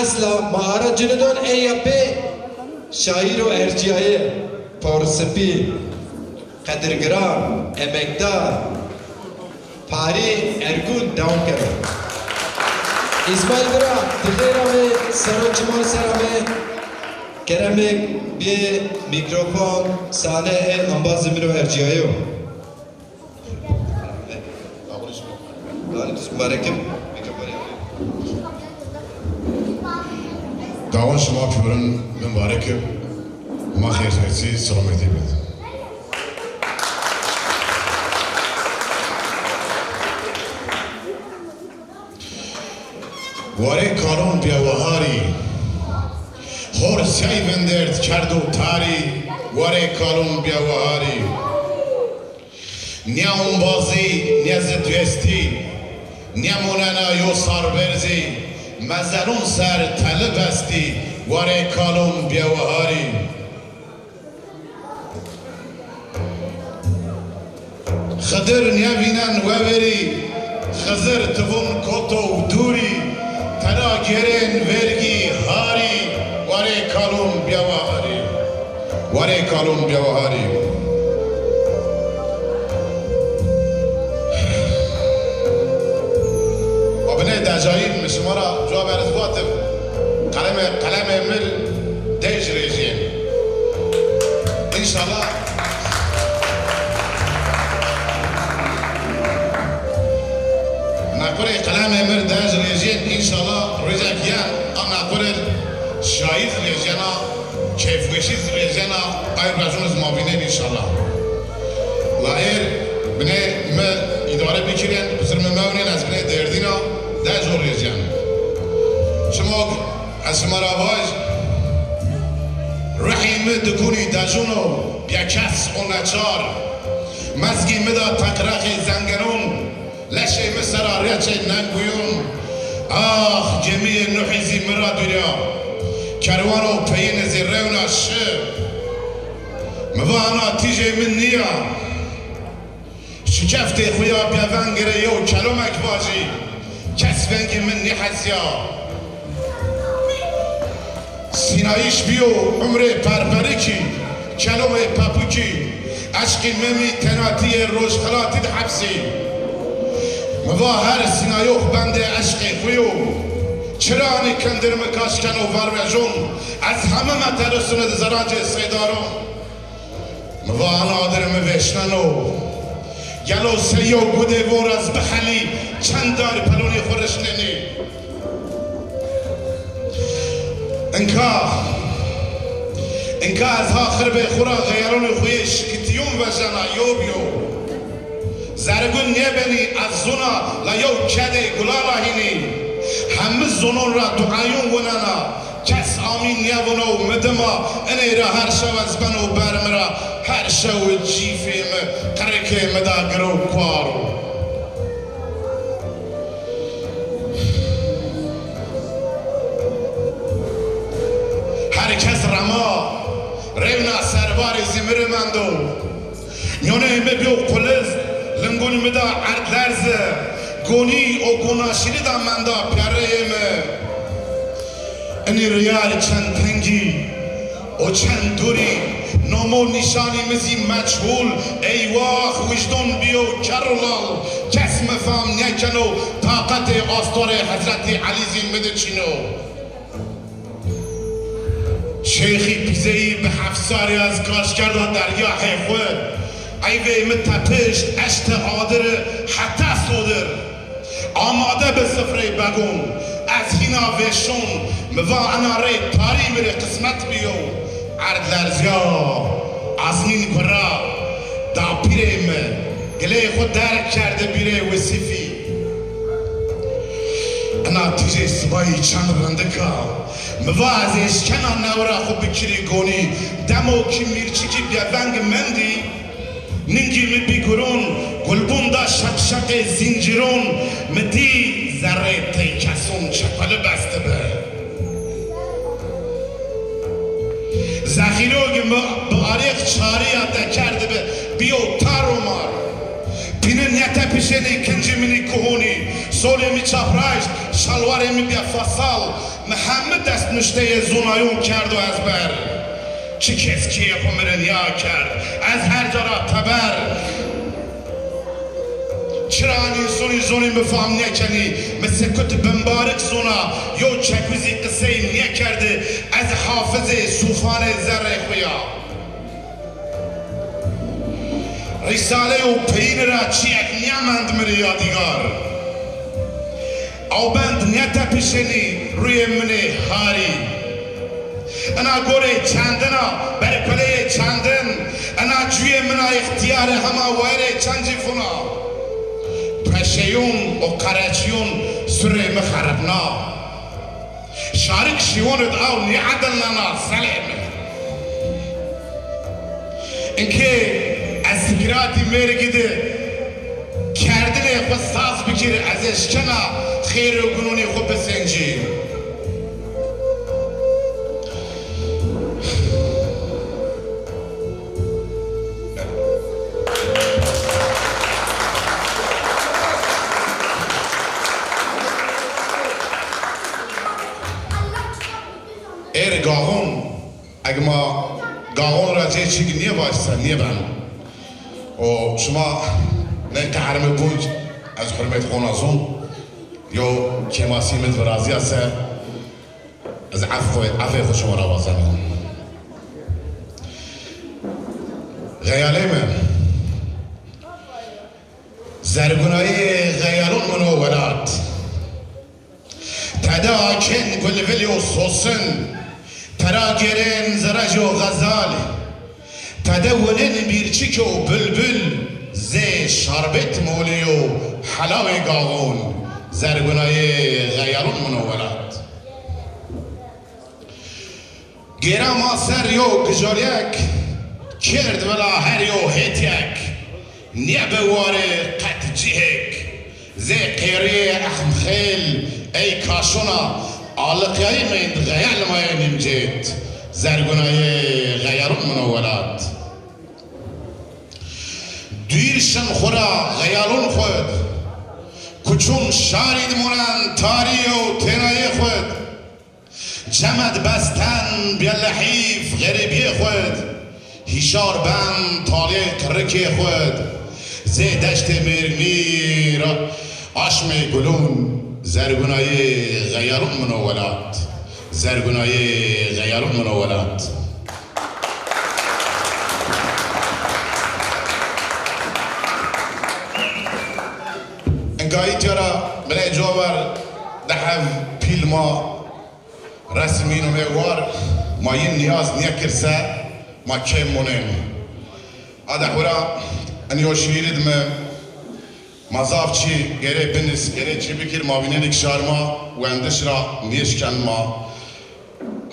اصلا مهارت جندون ایپی شاعر و ارجیای پارسپی قدرگران امکدار پاری ارگون داون کرد اسماعیل برا تخیرامه سرانچمان سرامه کرمک به میکروفون ساله انباز زمین و ارجیایو داوان شما پیورن مبارکه ما خیر خیرسی سلامتی بید واره کارون بیاوهاری خور سیای وندرد کرد و تاری واره کارون بیاوهاری نیا اون بازی نیز دوستی نیا موننا یو سار برزی مزرون سر طلب استی واره کالون بیاوهاری خضر نیوینن و بری خضر تبون کتو و دوری تنا گرین ورگی هاری واره کالون بیاوهاری واره کالون بیاوهاری وبناء دجاجين مش مرة جوا برزوات قلم مل ديج ريجين إن شاء الله نقول قلم مل ديج ريجين إن شاء الله رجعيان أنا نقول شايف ريجينا كيف وشيز ريجينا أي رجل زمابينين إن شاء الله لاير بناء ما إدارة بكرين بسر ممونين از بناء دردينا ده جور ريجيان شما از شما رواج رحیم دکونی دجونو بیا کس و نچار مزگی مدا تقرقی زنگرون لشه مسرا ریچه نگویون آخ جمعی نوحیزی مرا دنیا کروانو پین زیرهونا شه موانا تیجه من نیا شکفت خویا بیا ونگره یو کلومک باجی کس ونگی من نیحسیا سینایش بیو عمر پرپرکی کلوم پاپوکی عشقی ممی تناتی روش خلاتی ده حبسی موا هر سینایوخ بنده عشقی خویو چرانی کندر مکاش کنو وروژون از همه مترسونه ده زراج سیدارون موا نادر موشننو گلو سیو گوده وور از بخلی چند داری پلونی خورش نینی انکا از آخر به خورا غیرون خویش کتیون و جنا یوبیو زرگون نیبنی از زونا لیو کده گلالا هینی همه زنون را دعایون ونانا کس آمین نیونو مدما اینی را هر شو از بنو برم را هر شو جیفیم قرک مدا گرو کوارو هر کس رما ریونا سربار زمیر مندو میونه بیو قلز لنگون مدا عرد لرزه گونی او گوناشیری دا مندا پیاره ایمه اینی ریال چند تنگی او چند دوری نامو نشانی مزی مجهول ایواخ وجدون بیو کرولال کس مفهم نیکنو طاقت آستار حضرت علی زیمده چینو شیخی پیزهی به حفصاری از کاش کرده دریا حیفوه ایوه متپشت اشت حاضر حتی صدر آماده به سفره بگون از هینا وشون موا انا ری تاری بره قسمت بیو عرد لرزیا آزمین کرا دا پیرم گله خود درک کرده بیره وصیفی انا تیجه سبایی چند رندکا موا از اشکنا نورا خوب بکری گونی دمو کی میرچی کی بیادنگ مندی نینگی می بیگرون گلبون دا شق زنجیرون مدی ذره تی کسون چپل بسته به زخیروگ باریخ چاری اده کرده به بیو تارو مار بینه نیت پیشنی کنجی منی کهونی سولی می چپرش شلواری می بیا فصل محمد دست نشته زونایون کرد و از بر چه کس کیه خمرنیا کرد از هر جا را تبر چرا این زونی بفهم نکنی مثل کت بمبارک زونا یا چکوزی قصه نکرده از حافظ صوفان زره خویا رساله و پین را چیک نیامند مری یادگار او بند نیتا پیشنی روی منی هاری انا گوره چندنا برکله چندن انا جوی منا اختیار همه ویره چندی فنا پشیون و قرچیون سره مخربنا شارک شیوند او نیعدل لنا سلیم اینکه از ذکراتی میره گیده کردن خواستاز بکیر ازش کنا خیر و گنونی خوب بسنجی ایر گاهون اگه ما گاهون را جای چیگی نیه باشتا نیه بند و شما نه که حرم بوج از حرمت خونازون یا کماسی مد و رازی هست از عفو خود شما را بازم غیاله من زرگونایی غیالون منو ولاد تدا کن گلولی و سوسن ترا گرین زرج و غزال تدولن بیرچیک و بلبل زی شربت مولی و حلاوی گاغون زرگونای غیالون منولد گیرا ما سر یو گجالیک کرد ولا هر یو هیتیک نیبه واره قد جیهک زی قیری اخم خیل ای کاشونا آلقیایی من غیال مای نمجید زرگونای غیالون منولد دیرشن خورا غیالون خود کچون شارید مونن تاری و تنای خود جمد بستن بیا لحیف غریبی خود هیشار بند طالق رکی خود زی دشت مرمیر آشم گلون زرگونای غیالون منولد زرگونای غیالون منولد انگاهی تیارا بله جوابر دحف پیل ما رسمین و میوار ما این نیاز نیکرسه ما کم مونین آده خورا انیو شیرید مزاف چی گره بنس گره چی بکر ما بینه شار ما و اندش را نیش کن ما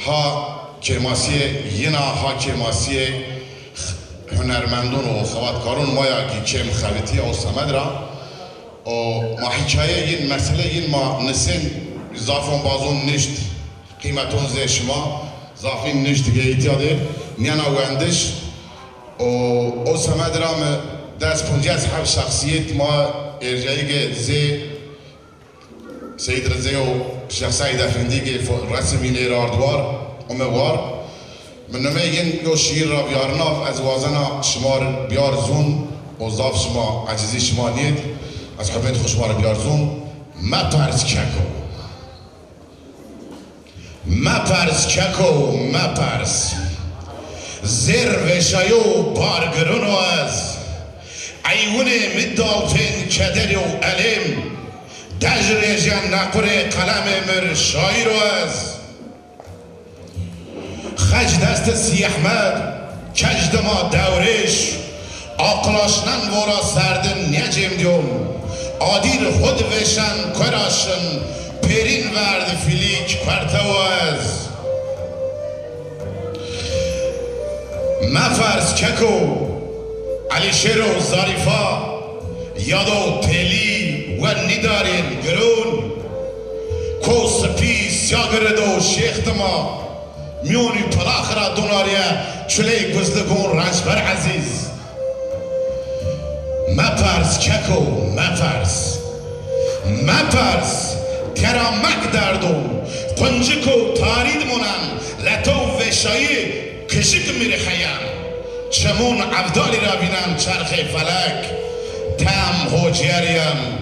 ها کماسیه ینا ها کماسیه هنرمندون و خواتکارون مایا که کم خلیتی او سمد را و ما حکایه این مسئله این ما نسین زافون بازون نشت قیمتون زی شما زافین نشت گیتی آده نیانا و اندش و او سمد را دست پونجی از هر شخصیت ما ارجایی که زی سید رزی و شخصای دفندی که رسمی نیر آردوار اموار من نمه این یو شیر را بیارناف از وازنا شمار بیار زون و ضاف شما عجزی شما نید از حبیت خوش شما را بیار زون ما پرز ککو ما پرز ککو ما پرز زیر وشایو بارگرونو از ایونه مدالتین کدر و علم دجر جن نقره قلم مر شایر از خج دست سی احمد کج دما دورش آقلاشنن ورا سردن نجم دیوم آدیر خود وشن کراشن پرین ورد فیلیک پرتو از مفرز ککو علی شیر و زاریفا یادو تلی و ندارین گرون کو سپی سیاگرد و شیخ دما میونی پلاخ را دوناریا چلی گزلگون رنجبر عزیز مپرس ککو مپرس مپرس کرامک دردم قنجکو تارید منن لطو وشایی کشک میره خیم چمون عبدالی را بینم چرخ فلک تم هوجیریم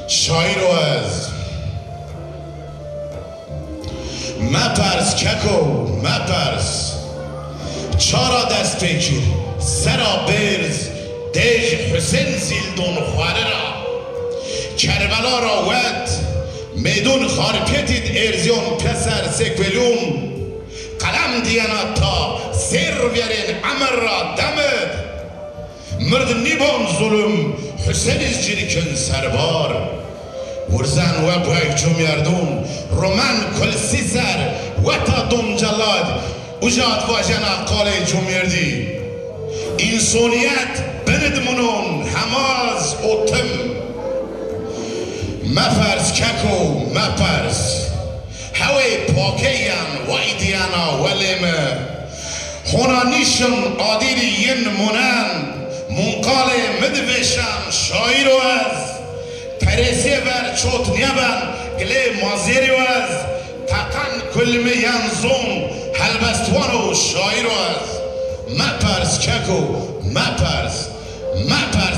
شایر از مپرس ککو مپرس چارا دست پیچیر سرا برز دیج حسین زیلدون خواره را کربلا را ود میدون خارپیتید ارزیون پسر سکولون قلم دیانا تا سر ویرین عمر را دمد مرد نیبان ظلم حسین از جریکن سربار ورزن و باید جمعردون رومن کل سیزر و تا دوم جلاد اجاد واجنا قاله جمعردی انسانیت بندمونون هماز اوتم مپرس ککو مپرس هوی پاکیان و ایدیانا ولیمه خونانیشن آدیری ین منن منقال مدوشن شایر و از پریسی بر چوت نیبن گلی مازیری و از تقن کلمه ینزون حلبستوان و شایر و از مپرس ککو مپرس مپرس